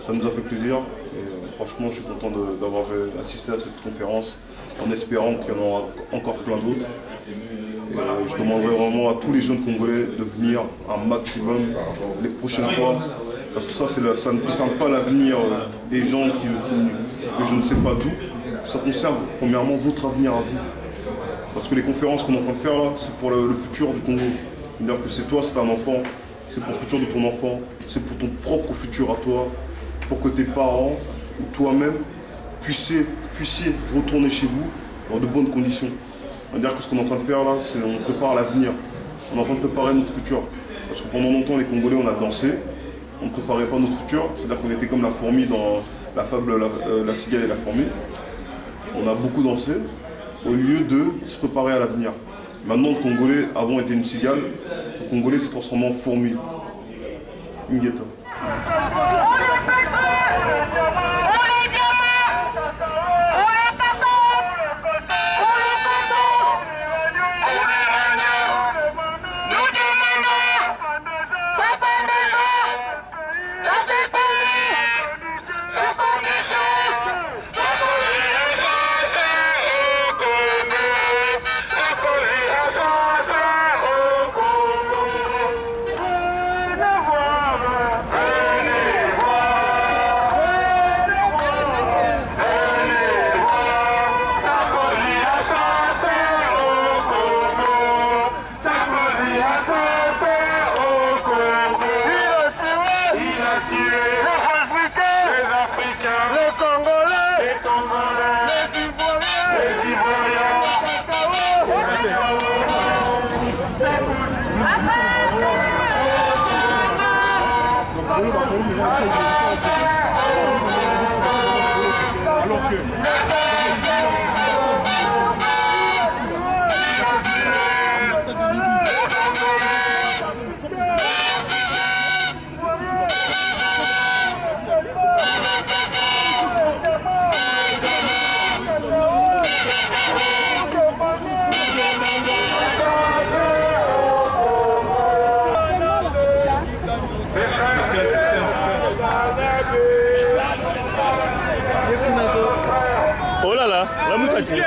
Ça nous a fait plaisir. Et, franchement, je suis content d'avoir assisté à cette conférence en espérant qu'il y en aura encore plein d'autres. Je demanderai vraiment à tous les jeunes Congolais de venir un maximum les prochaines fois. Parce que ça ne concerne pas l'avenir des gens que je ne sais pas d'où. Ça concerne premièrement votre avenir à vous. Parce que les conférences qu'on est en train de faire là, c'est pour le futur du Congo. C'est-à-dire que c'est toi, c'est un enfant, c'est pour le futur de ton enfant, c'est pour ton propre futur à toi, pour que tes parents ou toi-même puissiez retourner chez vous dans de bonnes conditions. C'est-à-dire que ce qu'on est en train de faire là, c'est on prépare l'avenir. On est en train de préparer notre futur. Parce que pendant longtemps, les Congolais, on a dansé. On ne préparait pas notre futur. C'est-à-dire qu'on était comme la fourmi dans la fable La cigale et la fourmi. On a beaucoup dansé au lieu de se préparer à l'avenir. Maintenant, le Congolais, avant, était une cigale. Le Congolais s'est transformé en fourmi. Ingeta. Oh là là, la moutatie.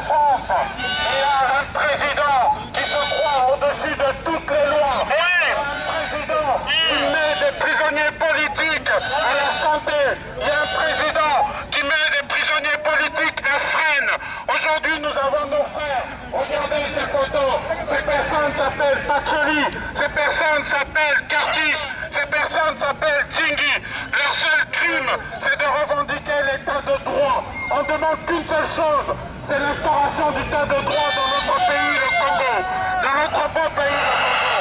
France, il y a un président qui se croit au-dessus de toutes les lois. Un président qui met des prisonniers politiques à la santé. Il y a un président qui met des prisonniers politiques à freine. Aujourd'hui, nous avons nos frères. Regardez ces photos. Ces personnes s'appellent Pacheli. Ces personnes s'appellent Curtis. Ces personnes s'appellent Tchingi. Leur seul crime, c'est de revendiquer l'état de droit. On demande qu'une seule chose, c'est l'instauration du état de droit dans notre pays, le Congo. Dans notre beau pays, le Congo.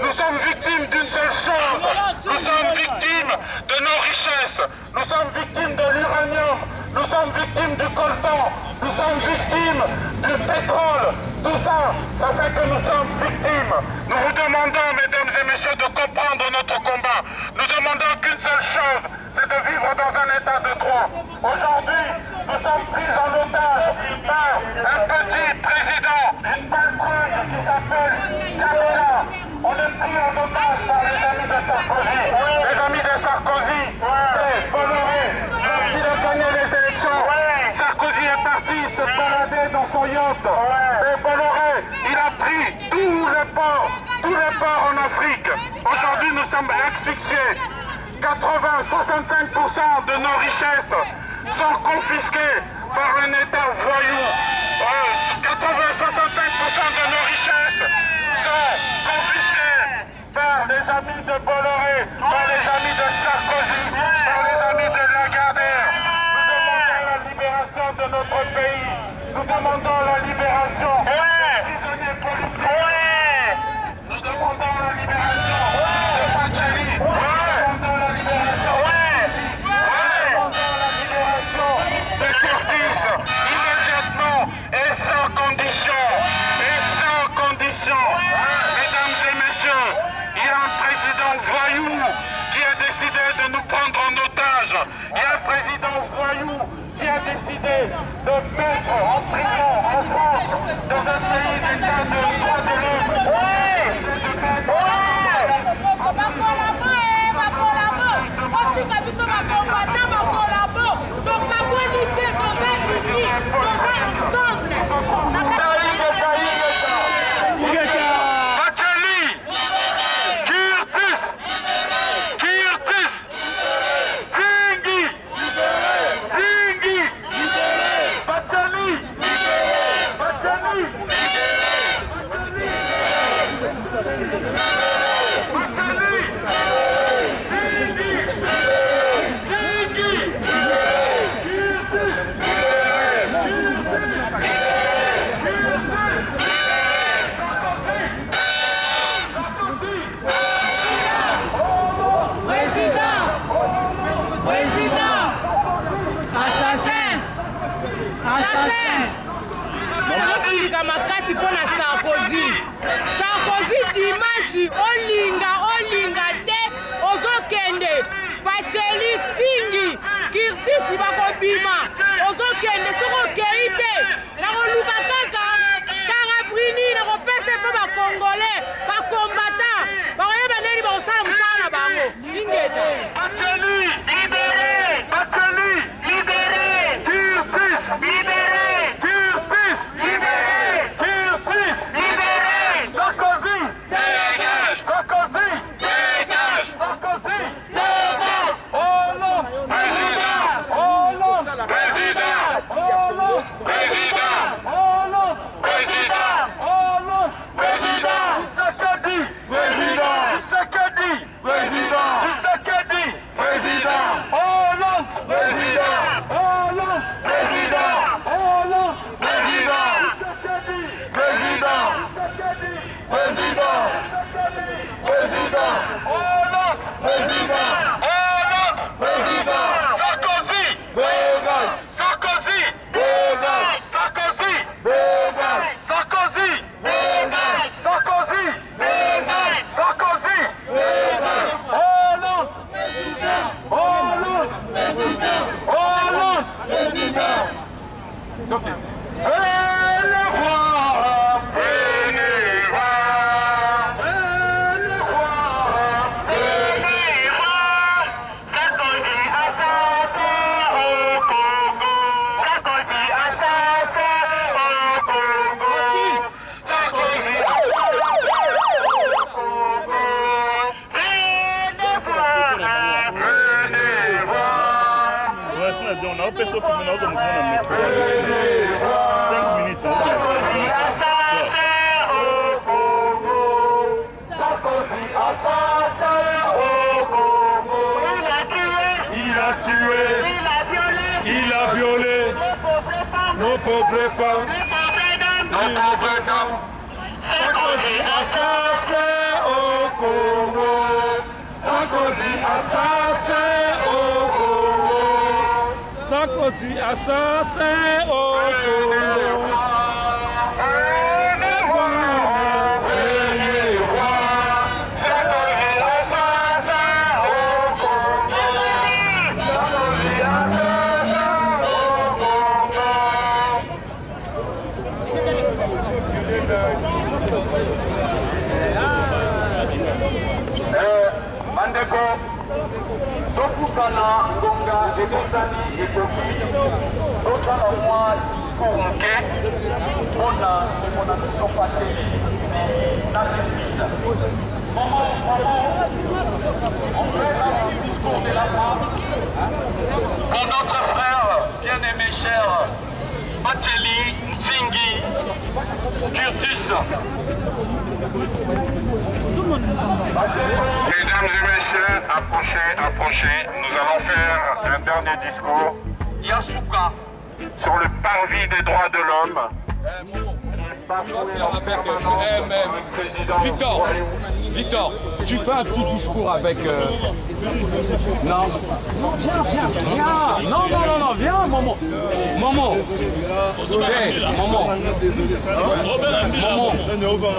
Nous sommes victimes d'une seule chose. Nous sommes victimes de nos richesses. Nous sommes victimes de l'uranium. Nous sommes victimes du coltan. Nous sommes victimes du pétrole. Tout ça, ça fait que nous sommes victimes. Nous vous demandons, mesdames et messieurs, de comprendre notre combat. Nous demandons qu'une seule chose, c'est de vivre dans un état de droit. Aujourd'hui, nous sommes pris en otage par un petit président, une baltringue qui s'appelle Kabila. On est pris en otage par les amis de Sarkozy. Les amis de Sarkozy, c'est Bolloré. Lorsqu'il a gagné les élections, Sarkozy est parti se balader dans son yacht. Et Bolloré, il a pris tous les ports en Afrique. Aujourd'hui, nous sommes asphyxiés. 65% de nos richesses sont confisquées par un État voyou. 65% de nos richesses sont confisquées par les amis de Bolloré, par les amis de Sarkozy, par les amis de Lagardère. Nous demandons la libération de notre pays. Nous demandons la libération des prisonniers politiques. prison en France, dans un pays d'état de droit de l'homme. makasi pona Sarkozy. Sarkozy dimanche olinga te ozokende Pacheli Tsingi Kirtisi bakobima ozokende soko kei te nakoluka kaka Karabrini nakopesa mpe bakongolais bakombata bakoyeba nini bakosala mosala na bango ingeta Pacheli libéré, Pacheli libéré, Kirtis libéré, Kirtis libéré, Kirtis libéré, Sarkozy dégage, Sarkozy dégage, Sarkozy dégage, Hollande président, Hollande président, Hollande président, Hollande président, Hollande président, Tshisekedi président, Tshisekedi président, Tshisekedi président, Hollande président, Hollande président, Hollande président, Tshisekedi président, Tshisekedi président, président, Hollande président, Hollande président, Sarkozy dégage, Sarkozy dégage, Sarkozy dégage, Sarkozy dégage, Sarkozy dégage, Sarkozy dégage, Hollande président, Hollande président, Hollande président. Et le roi, et le roi, et le roi, et le roi, Sarkozy assassin au Congo, Sarkozy assassin au Congo, Sarkozy assassin au Congo, et le roi, et le roi. Ouais, c'est on a fait sauf que nous avons 5 minutes. Sarkozy assassin au Congo, Sarkozy assassin au Congo. Il a tué, il a violé nos pauvres femmes, nos pauvres dames. Sarkozy assassin au Congo, Sarkozy assassin au Congo, Sarkozy assassin au Congo. Bandeko, tokutana ngonga ebosani ekoki totala mwa discours moke mpona komona biso Pacheli na Kirtisa. Maman, on fait un petit discours de la fin pour notre frère bien-aimé cher Pacheli Tsingi Kirtisa. Mesdames et messieurs, approchez, nous allons faire un dernier discours Yasuka sur le parvis des droits de l'homme Victor, tu fais un petit discours avec... Non, viens, non, viens, Momo. Momo,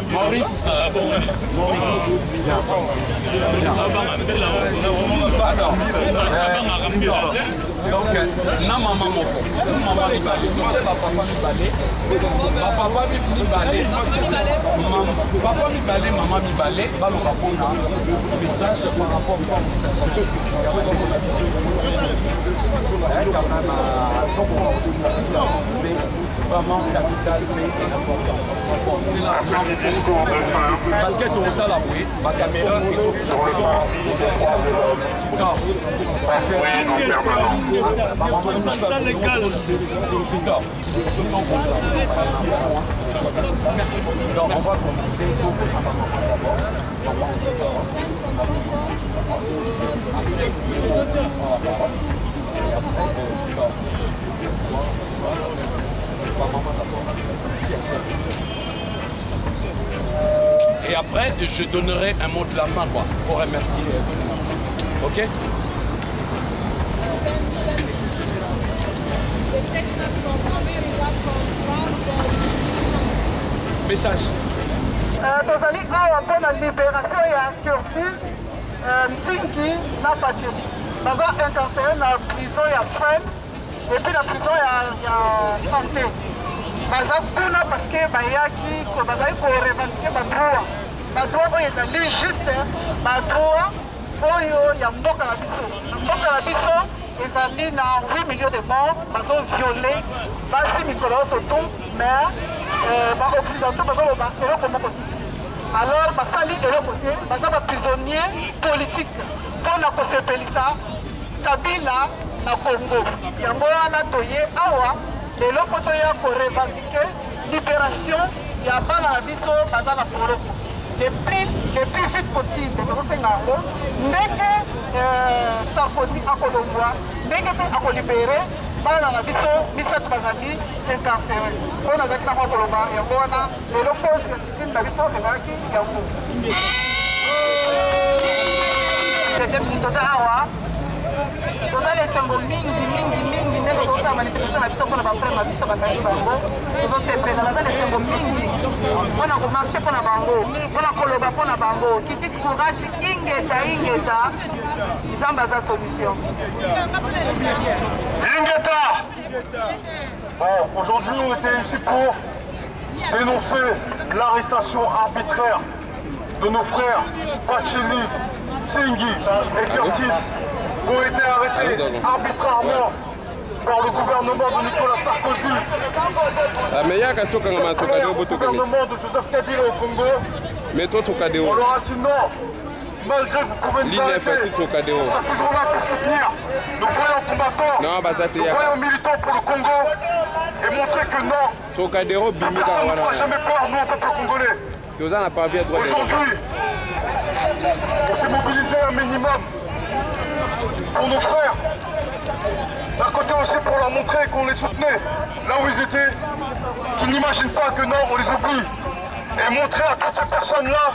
Maurice, viens. Donc, na maman moko, maman mi balé, donc c'est papa mi balé, papa mi balé, papa mi balé, maman mi balé, balo kapona message par rapport à station. C'est vraiment capital et important. Parce que tu as la bouée, ma caméra est on va commencer pour que ça va et après, je donnerai un mot de la fin quoi, pour remercier. Ok? Message. Tozali awa mpona libération ya Curtis Nzingi na Pacheli. Baza incarcéré na prison ya Fred et puis la prison ya santé. Baza kuna parce que bayaki bazali ko revendiquer badroit. Badroit oyo ezali juste badroit oyo ya mboka na biso. Na mboka na biso ezali na 8 millions de morts bazo violer basi mikolo soto mais occidentaux bazoloba eloko moko te. Alors basali eloko te baza baprisonnier politique mpona kosepelisa Kabila na Congo. Yango wana toye awa lelo po toya korevendike libération ya bana na biso baza na poloko le plus vite possible. Tokosenga yango ndenge Sarkozy akolongwa ndenge mpe akolibere bana na biso misato bazali incarcéré mpo nazalaki na koloba yango wana lelo pose ya sikini na biso ezalaki yango toza awa toza lesengo mingi ndenge tozosala manifestation na biso mpona bafrere na biso bakangi bango tozosepela naza lesengo mingi mpona komarche mpona bango mpona koloba mpona bango kititi courage ingeta nzambe aza solution. Ingeta. Bon, aujourd'hui on était ici pour dénoncer l'arrestation arbitraire de nos frères Pacheli, Nzingi et Curtis qui ont été arrêtés arbitrairement par le gouvernement de Nicolas Sarkozy, par le gouvernement de Joseph Kabila au Congo. On leur a dit non, malgré que vous pouvez nous arrêter, on sera toujours là pour soutenir nos voyants combattants, nos voyants militants pour le Congo et montrer que non, personne ne fera jamais peur, nous, au peuple congolais. Aujourd'hui, on s'est mobilisé un minimum pour nos frères. D'un côté aussi pour leur montrer qu'on les soutenait là où ils étaient, qu'ils n'imaginent pas que non, on les oublie. Et montrer à toutes ces personnes-là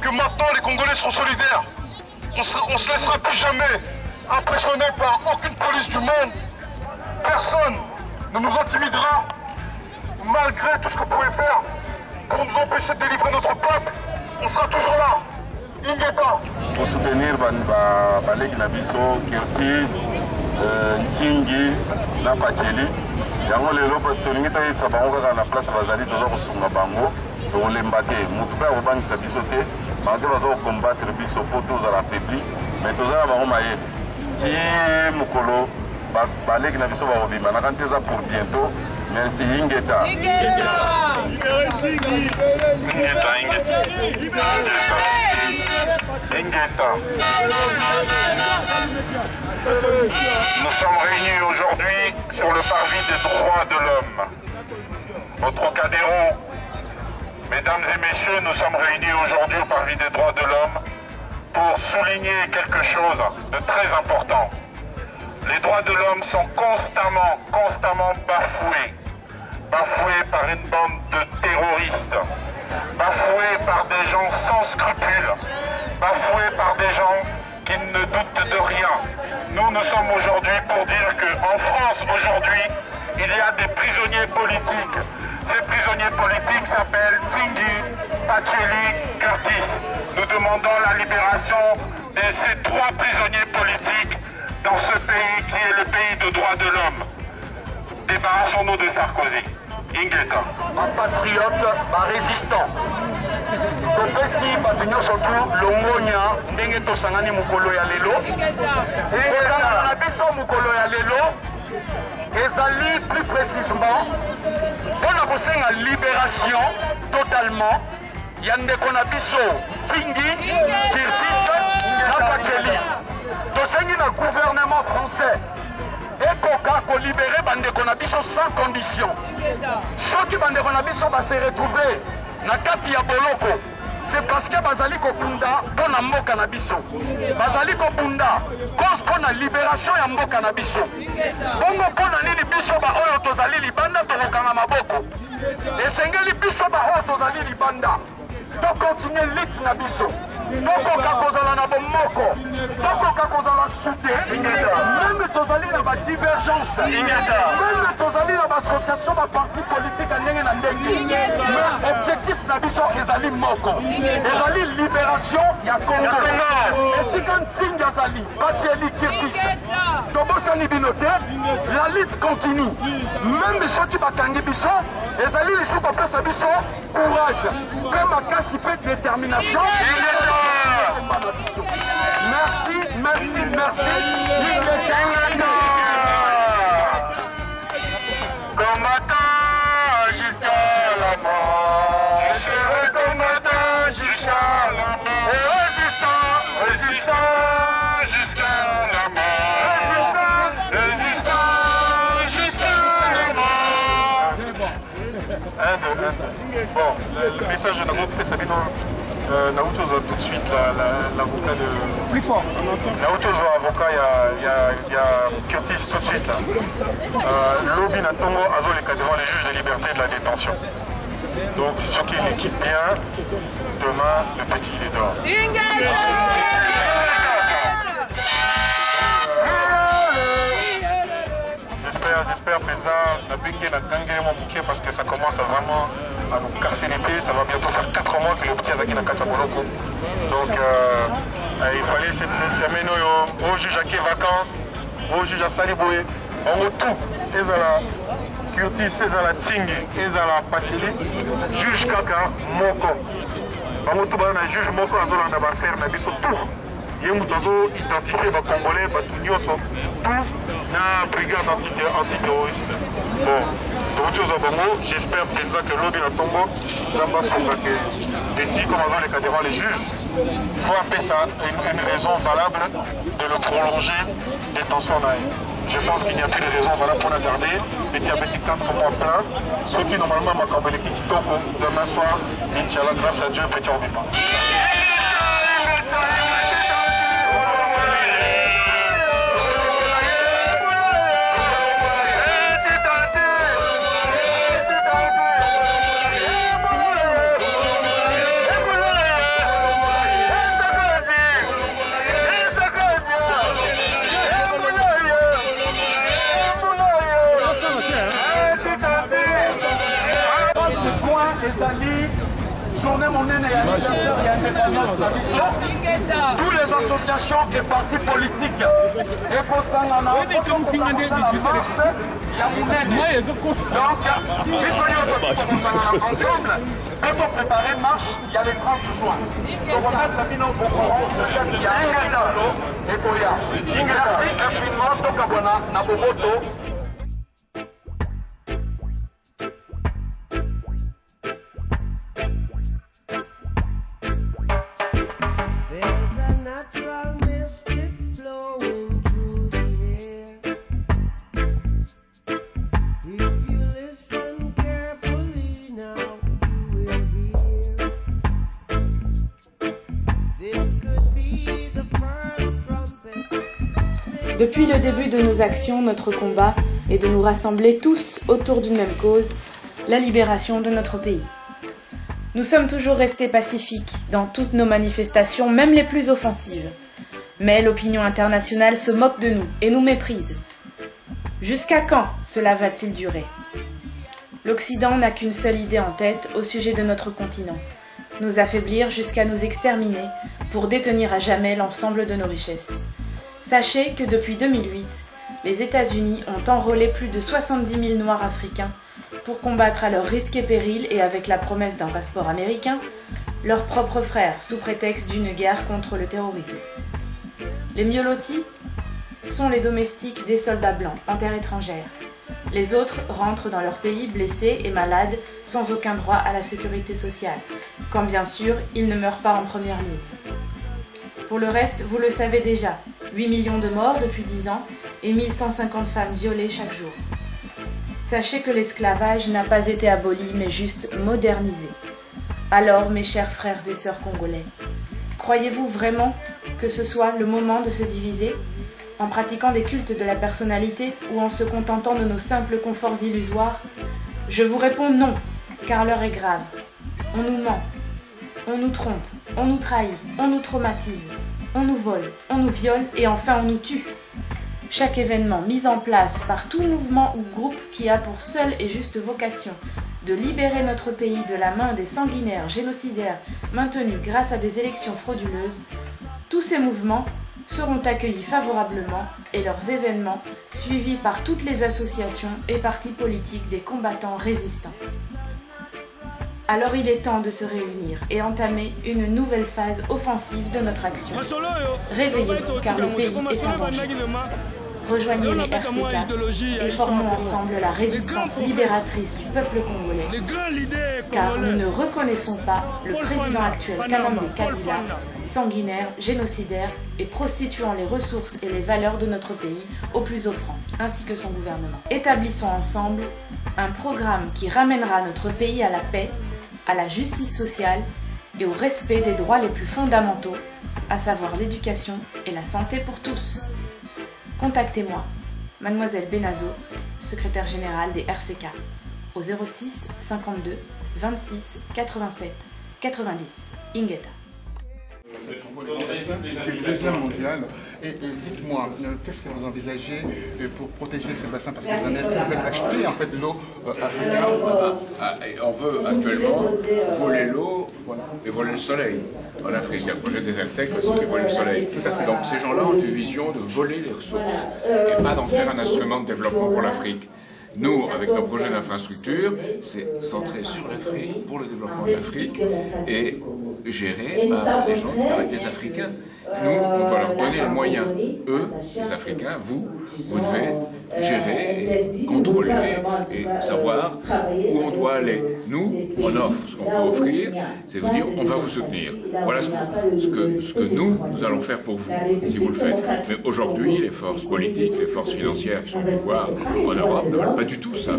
que maintenant les Congolais seront solidaires. On se laissera plus jamais impressionner par aucune police du monde. Personne ne nous intimidera malgré tout ce que vous pouvez faire pour nous empêcher de délivrer notre peuple. On sera toujours là. Ingeta. Pour soutenir Balek Nabiso, Curtis, Nzingi, na Pacheli. Yango lelo tolingi toyebisa bango kaka na place bazali toza kosunga bango tokolemba te motu mpe akobangisa biso te bango te baza kokombattre biso mpo tozala affaibli mais toza na bango mayele ti mokolo baleki na biso bakobima nakani te eza pour bientôt. Merci Ingeta. Ingeta. Nous sommes réunis aujourd'hui sur le parvis des droits de l'homme. Au Trocadéro, mesdames et messieurs, nous sommes réunis aujourd'hui au parvis des droits de l'homme pour souligner quelque chose de très important. Les droits de l'homme sont constamment bafoués bafoué par une bande de terroristes, bafoué par des gens sans scrupules, bafoué par des gens qui ne doutent de rien. Nous sommes aujourd'hui pour dire qu'en France, aujourd'hui, il y a des prisonniers politiques. Ces prisonniers politiques s'appellent Tingui, Pacheli, Curtis. Nous demandons la libération de ces 3 prisonniers politiques dans ce pays qui est le pays de droits de l'homme. Débarrassons-nous de Sarkozy. Ingeta. Un patriote, un résistant. Topesi bato surtout longonya ndenge tosangani mukolo ya lelo. Tosangana na biso mukolo ya lelo. Ezali plus précisément mpona kosenga libération totalement ya ndeko na biso Tingui, Curtis na Pacheli. Tosengi na gouvernement français ekoka kolibere bandeko na biso sans condition. Soki bandeko na biso ba se retrouver na kati ya boloko, c'est parce que bazali kobunda mpona mboka na biso, bazali kobunda cause mpona libération ya mboka na biso. Bongo mpona nini biso baoyo tozali libanda tokokanga maboko? Esengeli biso baoyo tozali libanda tokontinue lite na biso, tokoka kozala na bomoko, tokoka kozala soute, meme tozali na badivergence, meme tozali na bassociation baparti politique ya ndenge na ndenge. Objectif na biso ezali moko, ezali libération ya Congo. Esika Ntingi azali, Pacheli, Curtis, tobosani bino te, la lutte continue. Meme soki bakangi biso, ezali lisusu kopesa biso courage, mpe makasi mpe détermination. Merci, merci, merci. Combattant jusqu'à la mort. Je serai combattant jusqu'à la mort. Et résistant jusqu'à la mort. Résistant jusqu'à la mort. Bon, le message de notre Sabino. Naoutouzo tout de suite l'avocat de... Plus fort. Naoutouzo avocat, il y a Curtis tout de suite là. Lobby Natongo Azoleka devant les juges de liberté de la détention. Donc ce qui l'équipe bien, demain le petit il est dehors. J'espère président Nabingue Natangue Momuke parce que ça commence à vraiment à nous casser les pieds. Ça va bientôt faire 4 mois que le petit Azaki Nakachaboloko. Donc il fallait cette semaine au juge à quai vacances, au juge à Saliboué, on a tout. Ezala Curtis, Ezala Tingui, Ezala Pacheli, juge Kaka Moko. On a tout un juge Moko Azolanda va faire Nabiso tout. Il y a un identifié les Congolais, tout la brigade antiterroriste. Bon, j'espère président que l'Obi na Tongo, des comme avant les cas devant les juges, il faut appeler ça une raison valable de le prolonger des tensions. Je pense qu'il n'y a plus de raison valable pour la garder. Les diabétiques comme moi plein. Ceux qui normalement m'ont cambré qui tombent demain soir, Inch'Allah, grâce à Dieu, petit en vivant. Journée monnaie et anniversaire et indépendance d'Abisso, toutes les associations et partis politiques. Et pour ça, on a marche, il y a monnaie. Donc, les soignants ensemble, pour préparer une marche, il y a les 30 juin. Donc, on va mettre la mine au courant de chaque il y a un Kazo et Koya. Merci infiniment, Tokabona, Naboboto. Depuis le début de nos actions, notre combat est de nous rassembler tous autour d'une même cause, la libération de notre pays. Nous sommes toujours restés pacifiques dans toutes nos manifestations, même les plus offensives. Mais l'opinion internationale se moque de nous et nous méprise. Jusqu'à quand cela va-t-il durer? L'Occident n'a qu'une seule idée en tête au sujet de notre continent: nous affaiblir jusqu'à nous exterminer pour détenir à jamais l'ensemble de nos richesses. Sachez que depuis 2008, les États-Unis ont enrôlé plus de 70 000 Noirs africains pour combattre à leur risque et péril, et avec la promesse d'un passeport américain, leurs propres frères sous prétexte d'une guerre contre le terrorisme. Les mieux lotis sont les domestiques des soldats blancs en terre étrangère. Les autres rentrent dans leur pays blessés et malades sans aucun droit à la sécurité sociale, quand bien sûr ils ne meurent pas en première ligne. Pour le reste, vous le savez déjà, 8 millions de morts depuis 10 ans et 1150 femmes violées chaque jour. Sachez que l'esclavage n'a pas été aboli mais juste modernisé. Alors, mes chers frères et sœurs congolais, croyez-vous vraiment que ce soit le moment de se diviser, en pratiquant des cultes de la personnalité ou en se contentant de nos simples conforts illusoires? Je vous réponds non, car l'heure est grave. On nous ment, on nous trompe, on nous trahit, on nous traumatise, on nous vole, on nous viole et enfin on nous tue. Chaque événement mis en place par tout mouvement ou groupe qui a pour seule et juste vocation de libérer notre pays de la main des sanguinaires génocidaires maintenus grâce à des élections frauduleuses, tous ces mouvements seront accueillis favorablement et leurs événements suivis par toutes les associations et partis politiques des combattants résistants. Alors il est temps de se réunir et entamer une nouvelle phase offensive de notre action. Réveillez-vous car le pays est en danger. Rejoignez les RCK et formons ensemble la résistance libératrice du peuple congolais, car nous ne reconnaissons pas le président actuel Kanambe Kabila, sanguinaire, génocidaire et prostituant les ressources et les valeurs de notre pays aux plus offrants, ainsi que son gouvernement. Établissons ensemble un programme qui ramènera notre pays à la paix, à la justice sociale et au respect des droits les plus fondamentaux, à savoir l'éducation et la santé pour tous. Contactez-moi, Mademoiselle Benazo, secrétaire générale des RCK, au 06 52 26 87 90, Ingeta. Le deuxième mondial. Et dites-moi, qu'est-ce que vous envisagez pour protéger ces bassins? Parce que vous veulent acheter en fait l'eau africaine. On veut actuellement voler l'eau et voler le soleil en Afrique. Il y a le projet des Eltec aussi qui vole le soleil. Donc ces gens-là ont une vision de voler les ressources et pas d'en faire un instrument de développement pour l'Afrique. Nous, avec nos projets d'infrastructure, c'est centré sur l'Afrique, pour le développement de l'Afrique, et géré par les gens, avec les Africains. Nous, on doit leur donner les moyens. Eux, les Africains, vous devez gérer et contrôler et savoir où on doit aller. Nous, on offre ce qu'on peut offrir, c'est vous dire on va vous soutenir. Voilà ce que nous allons faire pour vous, si vous le faites. Mais aujourd'hui, les forces politiques, les forces financières qui sont au pouvoir en Europe ne veulent pas du tout ça,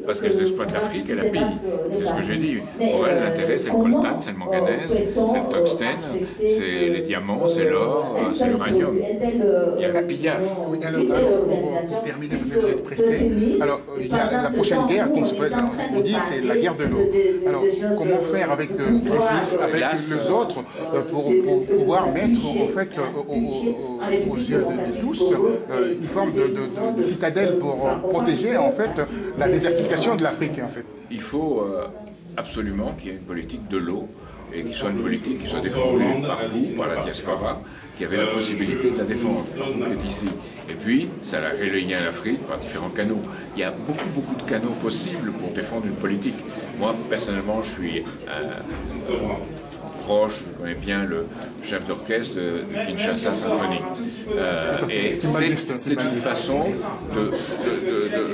parce qu'elles exploitent l'Afrique et la pillent. C'est ce que j'ai dit. Pour elles, l'intérêt, c'est le coltan, c'est le manganèse, c'est le tungstène, c'est les diamants, c'est l'or, c'est l'uranium. Il y a le pillage. Oui, alors, pour terminer, peut-être être pressé, alors il y a la prochaine guerre, on dit, c'est la guerre de l'eau. Alors, comment faire avec Greenpeace, avec les autres, pour pouvoir mettre, en fait, aux yeux de tous, une forme de citadelle pour protéger, en fait, la désertification de l'Afrique, en fait. Il faut absolument qu'il y ait une politique de l'eau, et qui soit une politique qui soit défendue par vous, par la diaspora, qui avait la possibilité de la défendre, vous qui êtes ici. Et puis, ça a réuni l'Afrique par différents canaux. Il y a beaucoup de canaux possibles pour défendre une politique. Moi, personnellement, je suis proche, je connais bien le chef d'orchestre de Kinshasa Symphony. Et c'est une façon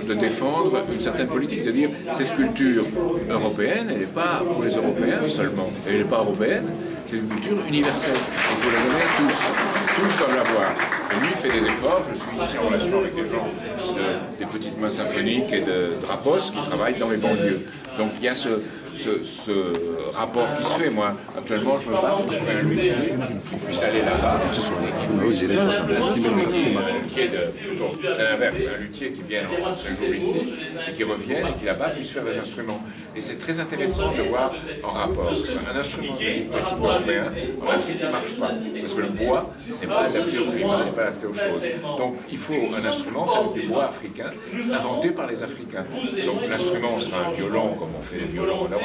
de défendre une certaine politique, de dire cette culture européenne, elle n'est pas pour les Européens seulement, elle n'est pas européenne, c'est une culture universelle. Il faut la donner à tous, tous doivent l'avoir. Et lui, il fait des efforts. Je suis ici en relation avec des gens des petites mains symphoniques et de Drapos qui travaillent dans les banlieues. Donc il y a ce rapport qui se fait. Moi, actuellement, je me bats pour un luthier qui puisse aller là-bas. C'est l'inverse, c'est un luthier qui vient en séjour ici et qui revient et qui là-bas puisse faire des instruments. Et c'est très intéressant de voir en rapport. Un instrument de musique classique européen, en Afrique, il ne marche pas. Parce que le bois n'est pas adapté au climat, n'est pas adapté aux choses. Donc il faut un instrument fait avec du bois africain, inventé par les Africains. Donc l'instrument sera un violon, comme on fait les violons en Europe,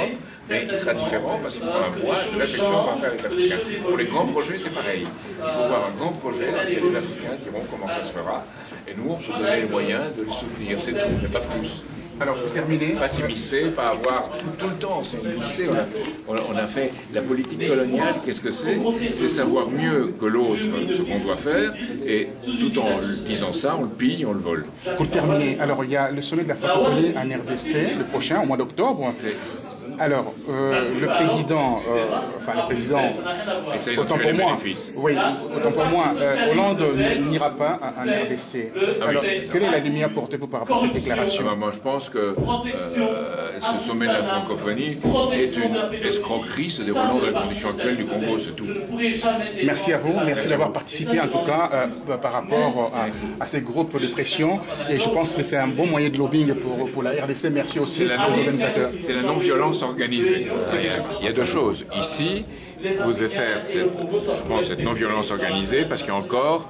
mais il sera différent parce qu'il faut un bois de réflexion qu'on va faire avec les Africains. Pour les grands projets, c'est pareil. Il faut voir un grand projet dans lequel les Africains diront comment ça se fera. Et nous, on peut donner les moyens de les soutenir, c'est tout, mais pas plus. Alors, pour terminer... Pas s'immiscer, pas avoir tout le temps, c'est immiscer. On a fait la politique coloniale, qu'est-ce que c'est? C'est savoir mieux que l'autre ce qu'on doit faire, et tout en disant ça, on le pille, on le vole. Pour terminer, alors il y a le sommet de la francophonie en RDC, le prochain, au mois d'octobre. Alors, le président, autant pour moi, oui, autant pour moi, Hollande n'ira pas en RDC. Alors, quelle est la lumière portée par rapport à cette déclaration? Moi, je pense que ce sommet de la francophonie est une escroquerie se déroulant dans les conditions actuelles du Congo, c'est tout. Merci à vous, merci d'avoir participé en tout cas par rapport à ces groupes de pression. Et je pense que c'est un bon moyen de lobbying pour la RDC. Merci aussi aux organisateurs. C'est la non-violence organisée. Il y a deux choses. Ici, vous devez faire, je pense, cette non-violence organisée parce qu'il y a encore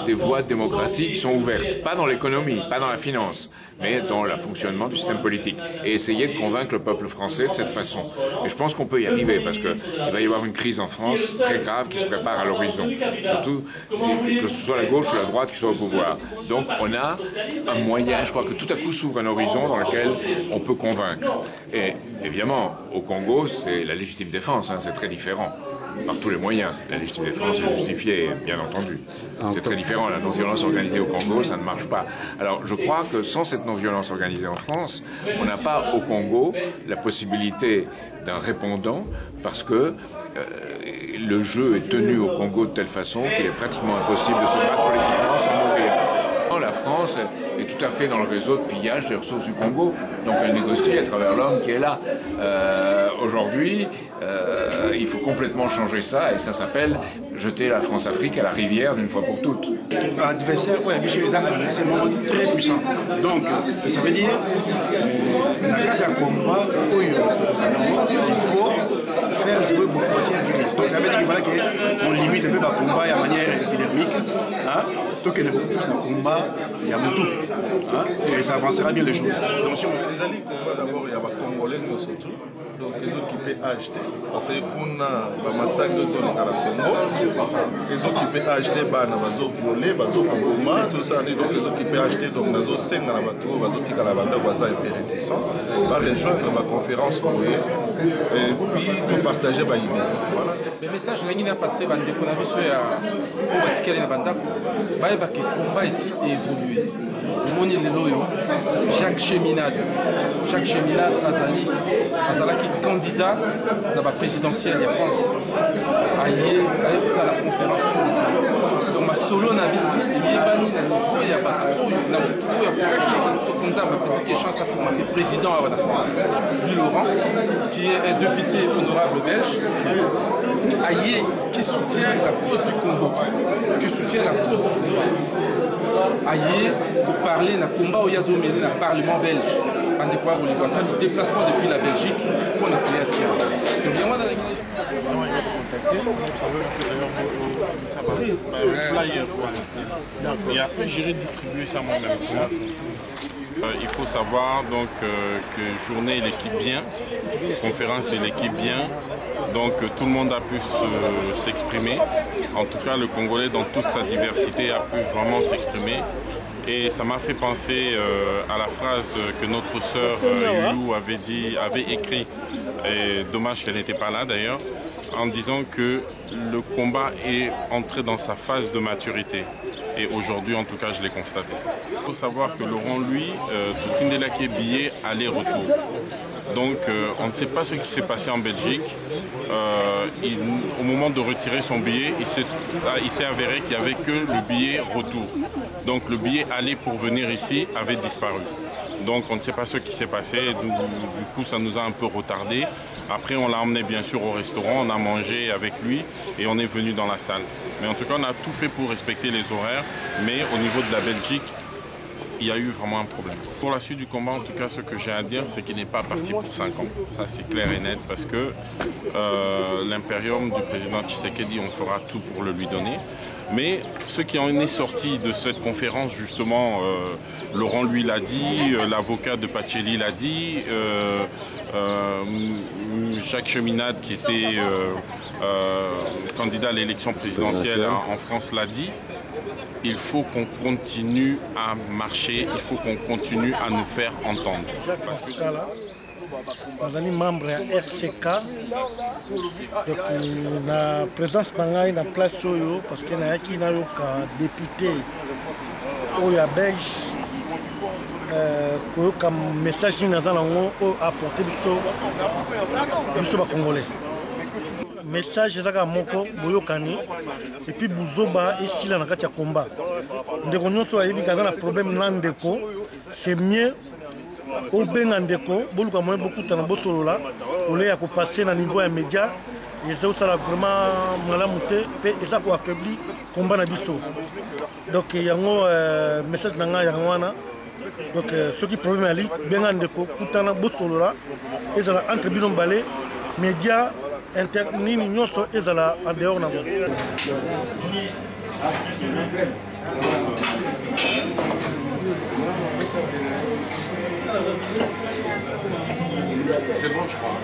des voies de démocratie qui sont ouvertes. Pas dans l'économie, pas dans la finance, mais dans le fonctionnement du système politique. Et essayer de convaincre le peuple français de cette façon. Et je pense qu'on peut y arriver parce qu'il va y avoir une crise en France très grave qui se prépare à l'horizon. Surtout que ce soit la gauche ou la droite qui soit au pouvoir. Donc on a un moyen, je crois que tout à coup s'ouvre un horizon dans lequel on peut convaincre. Et évidemment, au Congo, c'est la légitime défense, c'est très différent. Par tous les moyens. La légitime défense est justifiée, bien entendu. C'est très différent. La non-violence organisée au Congo, ça ne marche pas. Alors, je crois que sans cette non-violence organisée en France, on n'a pas au Congo la possibilité d'un répondant parce que le jeu est tenu au Congo de telle façon qu'il est pratiquement impossible de se battre politiquement sans mourir. La France est tout à fait dans le réseau de pillage des ressources du Congo. Donc elle négocie à travers l'homme qui est là. Aujourd'hui, il faut complètement changer ça et ça s'appelle jeter la France-Afrique à la rivière d'une fois pour toutes. L'adversaire, oui, c'est un adversaire très puissant. Donc, ça veut dire, dans le cas d'un combat, il faut faire jouer beaucoup de grise. Donc, ça veut dire qu'il fallait qu'on limite un peu le combat de manière épidermique. Donc, il y a beaucoup de combats, il y a tout. Et ça avancera bien les choses. Donc, si on les alliés combat d'abord, il y a des Congolais, nous surtout. Donc, les autres qui peuvent acheter. Parce qu'on a un massacre de Congo. Les autres qui peuvent acheter, ils vont violer, ils vont combattre, tout ça. Donc, les autres qui peuvent acheter, donc, ils vont s'engager dans la bateau, ils vont dire que la bande est réticent. Ils vont rejoindre la conférence et puis tout partager les idées. Le message que passé dans le combat ici est évolué. Chaque cheminade azalaki candidat dans la présidentielle de France à la conférence sur le climat. Donc ma solo na biso yebani na niveau ya bato na mutu ya kokaki sokonza ba chance pour le président de la France, Louis Laurent, qui est un député honorable belge, Aïe, qui soutient la cause du Congo, qui soutient la cause du Congo. Aïe, pour parler d'un combat au Yazomé, dans le Parlement belge, en le déplacement depuis la Belgique pour la créature. Donc, il y a et après j'irai distribuer ça moi-même. Il faut savoir donc que journée il équipe bien, conférence il équipe bien, donc tout le monde a pu s'exprimer. En tout cas le Congolais dans toute sa diversité a pu vraiment s'exprimer. Et ça m'a fait penser à la phrase que notre sœur Youlou avait écrit, et dommage qu'elle n'était pas là d'ailleurs, en disant que le combat est entré dans sa phase de maturité. Et aujourd'hui, en tout cas, je l'ai constaté. Il faut savoir que Laurent, lui, tout Indela qui est billet aller-retour. Donc on ne sait pas ce qui s'est passé en Belgique. Au moment de retirer son billet, il s'est avéré qu'il n'y avait que le billet retour. Donc le billet aller pour venir ici avait disparu. Donc on ne sait pas ce qui s'est passé, du coup ça nous a un peu retardé. Après on l'a emmené bien sûr au restaurant, on a mangé avec lui et on est venu dans la salle. Mais en tout cas on a tout fait pour respecter les horaires, mais au niveau de la Belgique, il y a eu vraiment un problème. Pour la suite du combat, en tout cas, ce que j'ai à dire, c'est qu'il n'est pas parti pour 5 ans. Ça, c'est clair et net, parce que l'impérium du président Tshisekedi, on fera tout pour le lui donner. Mais ce qui en est sorti de cette conférence, justement, Laurent lui l'a dit, l'avocat de Pacheli l'a dit, Jacques Cheminade, qui était candidat à l'élection présidentielle en France, l'a dit. Il faut qu'on continue à marcher, il faut qu'on continue à nous faire entendre. Parce que... Bazali membre ya RCK, donc la présence nangai na place oyo parce que nayaki nayoka député oyo belge koyoka message naza nango oyo apporte biso bacongolais. Message ezaka moko boyokani et puis buzoba esila na kati ya combat. Ndeko nyonso ayebi kaza na problème na ndeko, c'est mieux au Bengandeko, beaucoup moins beaucoup de bosolola, on est à passer à niveau immédiat, et ça a vraiment malamouté, et ça pour affaiblir combat na biso. Donc il y a un message nanga yangwana, donc ce qui problème ali Bengandeko, kutana bosolola, et ça entre binom balé, médias interni nyonso et ça en dehors na bon. C'est bon, je crois.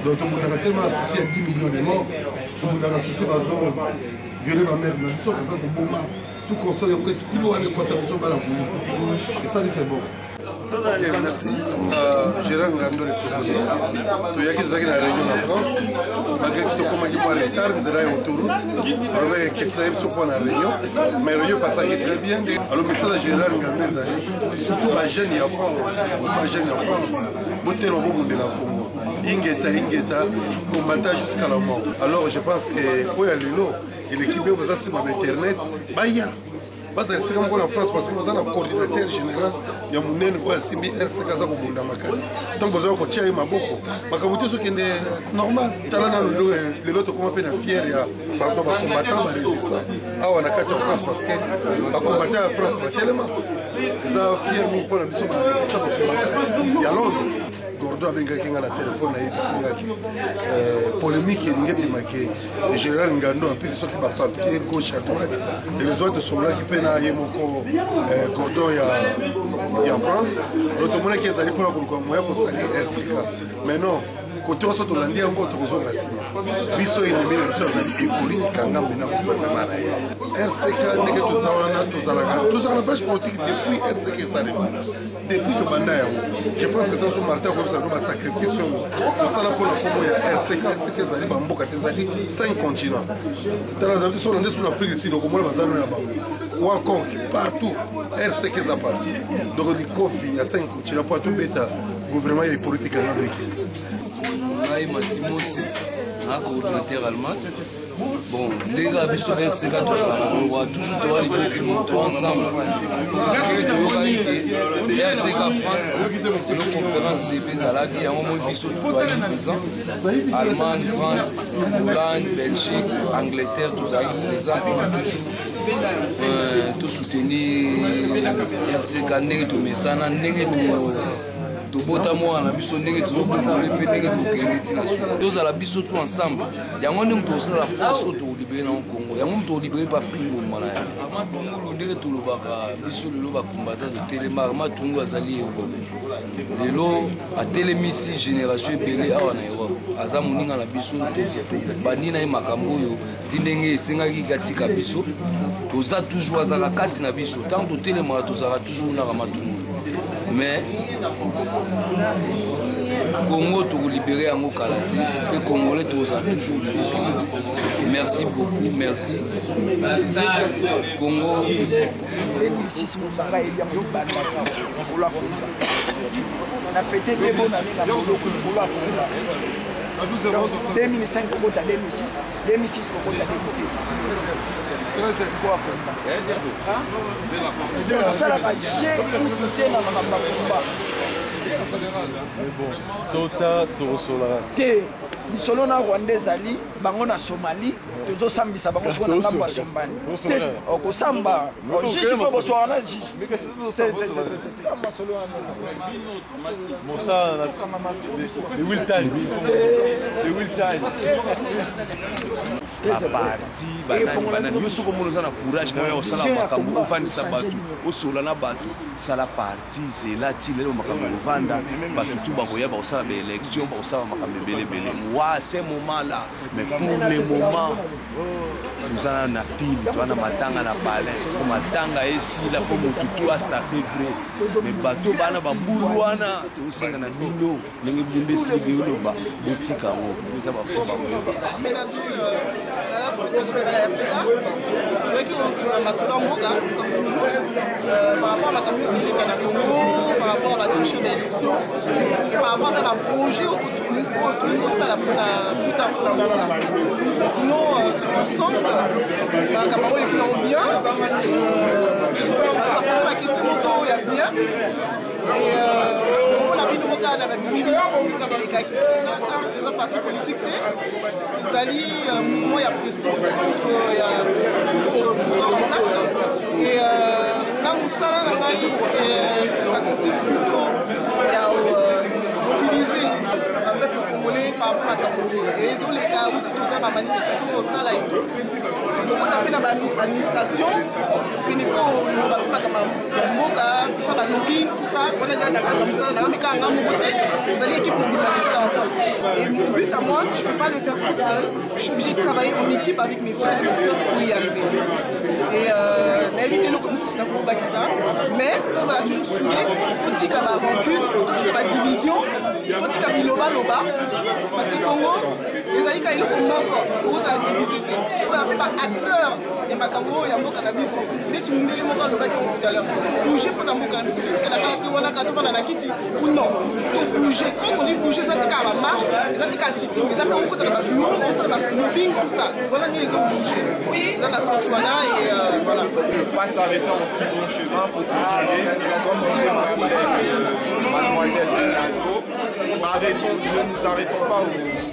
Donc, on a tellement associé à 10 millions de morts, on a associé à violer ma mère, mais nous sommes tout conseil, on reste plus loin de quoi tu as. Et ça, c'est bon. Ok, merci. Gérard Ngando le proposé. Tu y a qui nous a la région en France. Malgré que tu as commencé par retard, nous allons en autoroute. Alors, il y a sur quoi la région. Mais la région passe très bien. Alors, le message de Gérard Ngando, surtout les jeunes en France. Les jeunes en France. Beauté le monde de la Congo. Ingeta, combattant jusqu'à la mort. Alors, je pense que pour y aller là, et l'équipe de Internet, Baya. C'est comme en France parce que nous avons un coordinateur général, il y a un RCK tant que vous avez un coach, il y a beaucoup. C'est normal. Les autres sont fiers de combattre, de résister. On a 4 en France parce que les combattants en France sont tellement. Ils sont fiers pour la mission de résister. Il y a longtemps. Gordo abengaki nga na telefone ayebisingaki polémique elingi ebimaki Gérard Ngando apesi soki bapapier gauche à droite et les autres sololaki mpe na ye moko Gordo ya France alo tomonaki ezali mpona koluka moya kosali RCK mais non kote oso tolandi yango tokozonga nsima biso ennemi na biso azali epolitika ngambe na gouvernement na ye RCK ndenge toza wana tozala na page politique depuis RCK esalema depuis tobanda yango je pense que tanso martin akoyebisa no basacrifice oyo tosala mpona kombo ya RCK ezali bamboka te ezali 5 continent tala ezali te solo nde suna afrique du sud okomona bazalo ya bango wakong partout RCK eza partout donc likofi ya 5 continent mpo atobeta gouvernement ya politika na bekezi ngai matimosi na coordinateur allemand. Bon, les gars, biso RCK, on va toujours devoir les bloquer ensemble. RCK France, nos conférences des pays à la qui a un moment biso présent. Allemagne, France, Hollande, Belgique, Angleterre, tous arrivent présents. Tout soutenir RCK, n'est-ce tout messana, n'est-ce tout. Tobota moi na biso ndenge tozobona pe ndenge tokende na suka toza la biso tout ensemble yango ndenge tozala force to libérer na Congo yango to libérer pa fringo mala ya amatungu ndenge tolobaka biso lelo ba combattant de télémar amatungu azali lelo a télémisi génération ebele awa na Europe aza moninga na biso bandi na makambo yo ndenge esengaki katika biso toza toujours azala kati na biso tant to télémar tozala toujours na amatungu. Mais Congo to libéré yango kala te et Congolais toza toujours merci beaucoup merci Congo On a fêté des bonnes années dans le boulot à Congo. 2005 au 2006, 2006 au 2017. Ça n'a pas j'ai écouté dans ma combat. Mais bon, Tota, Torosola. Bisolo na Rwanda ezali bango na Somalie tozosambisa bango soko na ngambo ya Sombani okosamba jiji po boswana jiji bon ça les will time parti banani nyonso komona oza na courage na yo osala makambo ovandisa bato osola na bato sala parti zela ti lelo makambo ovanda bato tu bakoyeba osala baélection bakosala makambo ebelebele wa ce moment là mais pour le moment tozana na pile toana matanga na palais fo matanga esila po motu tu astafe vrai mais bato bana bambulu wana tosenga na bino ndenge bundesliga yoloba botika ngo eza bafoba comme toujours, par rapport à la communauté du Congo, par rapport à la direction d'élection, et par rapport à un projet au tout ça sinon, sur l'ensemble, Cameroun est bien. La question il y a bien. Et on a mis nos cas dans la République, les gars qui faisaient partie politique, ils allaient, moi, il y a pression contre le pouvoir en place. Et là où ça, ça consiste plutôt à mobiliser un peuple congolais par rapport à Cameroun. Et ils ont les cas aussi tout ça, ma manifestation au sein là. On a fait dans l'administration, qui n'est pas au Moka, tout ça, tout ça, on a déjà comme ça, on a mis quand même vous allez équipe pour rester ensemble. Et mon but à moi, je ne peux pas le faire toute seule, je suis obligé de travailler en équipe avec mes frères et mes soeurs pour y arriver. Et éviter le comme ça, mais on a toujours souillé, tout ce qui a rancune, tout ce qui a division, tout ce qui a mis loba, parce que Congo, les alliés quand ils ont encore, vous avez divisé. Vous n'avez pas acteur et Makambo et Ambo Cannabis. Vous êtes une nouvelle monde tout à l'heure. Bougez pour l'Ambo Cannabis, parce que la carte on a quand on a quitté ou non. Donc bouger, quand on dit bouger, ça dit qu'à la marche, ça dit qu'à sitting, ça dit qu'on peut dans la bureau, on s'en va snooping, tout ça. Voilà, ils ont bougé. Ça la Soswana et voilà. Pas s'arrêter en si bon chemin, il faut continuer. Comme disait ma collègue mademoiselle Nazo, ne nous arrêtons pas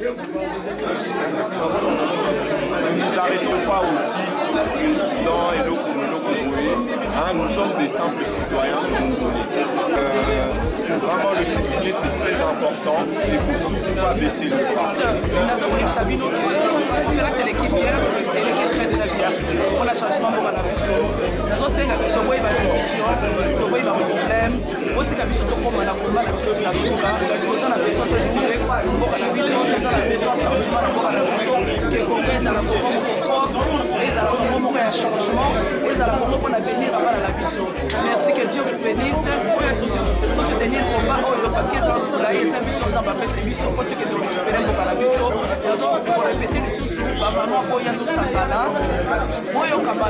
ne nous arrêtons pas au titre président et le Congolais. Nous sommes des simples citoyens congolais. Vraiment le souligner, c'est très important. Il ne faut surtout pas baisser le pas. C'est l'équipe bien et l'équipe très bien. On a changement pour la mission. Nous avons 5 avec le boy, il va division, le boy, il va problème. Autre cabinet surtout pour la combat, la mission de la Souka. Nous avons besoin de nous pour la mission, nous avons besoin de changement pour la mission. Que le Congrès a la combat pour fort, ils ont la combat pour un changement, ils ont la combat pour l'avenir à la mission. Merci que Dieu vous bénisse. Pour se tenir le combat, parce qu'ils ont sous la mission, ils ont pas fait ces missions, pour que nous récupérions pour la mission. Nous avons répété le sous maman boya to sakala boyo kama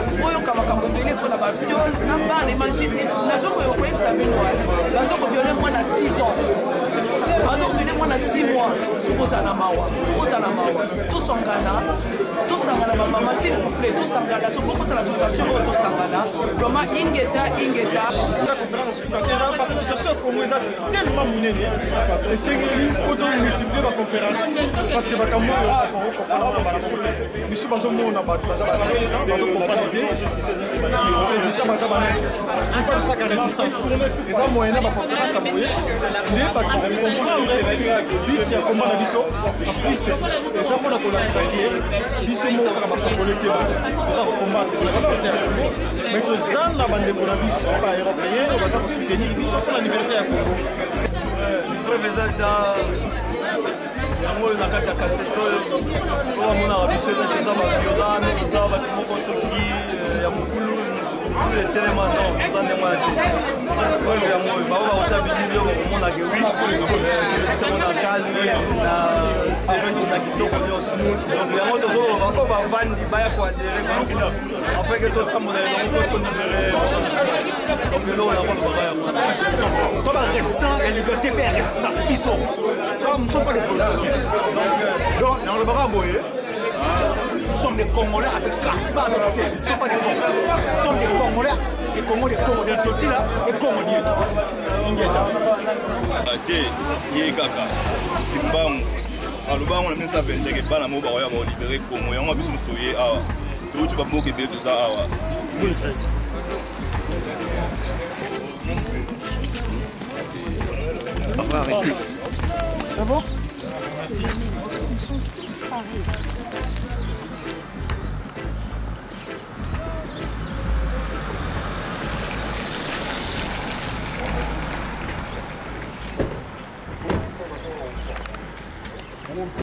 mbele pour la viol na bana imagine nazo ko yokwebisa bino nazo ko violer moi na 6 ans nazo ko violer moi na 6 mois sukoza na mawa tout sangana maman s'il vous plaît tout sangana so beaucoup de l'association tout sangana vraiment ingeta la conférence parce que la situation comme ça tellement minée et c'est qu'il faut multiplier la conférence parce que bakambo biso bazomona bato bazokomprendre te résistant bazabasaka résistance eza moyen na baconférence ya boye nde bakomprendre biti ya komba na biso aprise eza mpona kolakisa ke biso moko kaka bakongole te toza kokombattre mais toza na bandeko na biso baeuropéen oyo baza kosoutenir biso mpona liberté ya Congo yango na kati ya kasete oyo oyo amonaka biso ete toza baviolane toza bato moko soki ya mokulu le téléma non tozande mwana te oyo yango bao bakota bilili oyo komonake wi esengo na calme na sérénité na kitoko nyonso donc yango tozoloba ko bavandi baya koadere afeke totambola elongo po tonibere donc eloko yango loba yango to barésistant ya liberté mpe ya résistance biso comme nous ne sommes pas des politiciens donc na lobaka boye nous sommes des Congolais avec K, pas avec C. Nous ne sommes pas des Congolais. Nous sommes des Congolais, des Congos, des Congos, des Totila, des Congos d'Yéto. Ingeta. Ade, Yekaka, Timbamu. Alors, on a mis ça à peine, c'est que pas la mot, on va libérer Congo. On va plus nous trouver. Tout tu vas beaucoup de tout ça. Ah bon? Ils sont tous pareils.